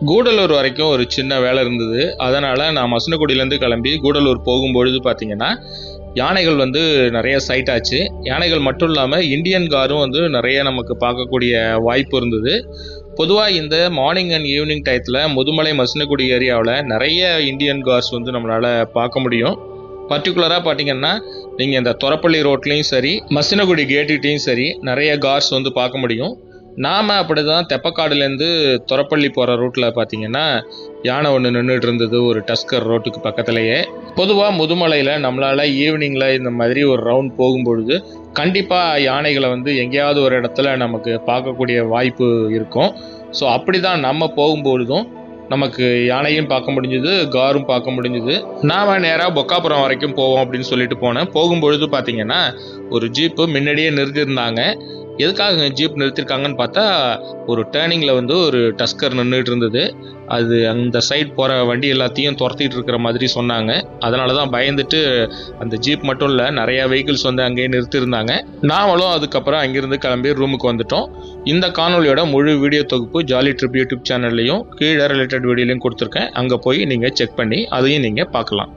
கூடலூர் வரைக்கும் ஒரு சின்ன வேலை இருந்தது. அதனால் நான் மசனகுடியிலேருந்து கிளம்பி கூடலூர் போகும்பொழுது பார்த்தீங்கன்னா, யானைகள் வந்து நிறைய சைட் ஆச்சு. யானைகள் மட்டும் இல்லாமல் இந்தியன் காரும் வந்து நிறைய நமக்கு பார்க்கக்கூடிய வாய்ப்பு இருந்தது. பொதுவாக இந்த மார்னிங் அண்ட் ஈவினிங் டயத்தில் முதுமலை மசனகுடி ஏரியாவில் நிறைய இந்தியன் கார்ஸ் வந்து நம்மளால் பார்க்க முடியும். பர்டிகுலராக பார்த்தீங்கன்னா, நீங்கள் இந்த தொரப்பள்ளி ரோட்லேயும் சரி, மசனகுடி கேட்டுகிட்டையும் சரி நிறைய கார்ஸ் வந்து பார்க்க முடியும். நாம் அப்படி தான் தெப்பக்காடுலேருந்து தொரப்பள்ளி போகிற ரூட்டில் பார்த்தீங்கன்னா, யானை ஒன்று நின்றுட்டு இருந்தது ஒரு டஸ்கர் ரோட்டுக்கு பக்கத்துலேயே. பொதுவாக முதுமலையில் நம்மளால் ஈவினிங்கில் இந்த மாதிரி ஒரு ரவுண்ட் போகும்பொழுது கண்டிப்பாக யானைகளை வந்து எங்கேயாவது ஒரு இடத்துல நமக்கு பார்க்கக்கூடிய வாய்ப்பு இருக்கும். ஸோ அப்படி தான் நம்ம போகும்பொழுதும் நமக்கு யானையும் பார்க்க முடிஞ்சுது, காரும் பார்க்க முடிஞ்சுது. நாம் நேராக பொக்காபுரம் வரைக்கும் போவோம் அப்படின்னு சொல்லிட்டு போனேன். போகும்பொழுது பார்த்தீங்கன்னா, ஒரு ஜீப்பு முன்னாடியே நிறுத்தியிருந்தாங்க. எதுக்காக ஜீப் நிறுத்திருக்காங்கன்னு பார்த்தா, ஒரு டேர்னிங்கில் வந்து ஒரு டஸ்கர் நின்றுட்டு இருந்தது. அது அந்த சைட் போகிற வண்டி எல்லாத்தையும் துரத்திட்டு இருக்கிற மாதிரி சொன்னாங்க. அதனால தான் பயந்துட்டு அந்த ஜீப் மட்டும் இல்லை, நிறையா வெஹிக்கிள்ஸ் வந்து அங்கேயே நிறுத்தியிருந்தாங்க. நாமளும் அதுக்கப்புறம் அங்கேருந்து கிளம்பி ரூமுக்கு வந்துட்டோம். இந்த காணொலியோட முழு வீடியோ தொகுப்பு ஜாலி ட்ரிப் யூடியூப் சேனல்லையும் கீழே ரிலேட்டட் வீடியோலையும் கொடுத்துருக்கேன். அங்கே போய் நீங்கள் செக் பண்ணி அதையும் நீங்கள் பார்க்கலாம்.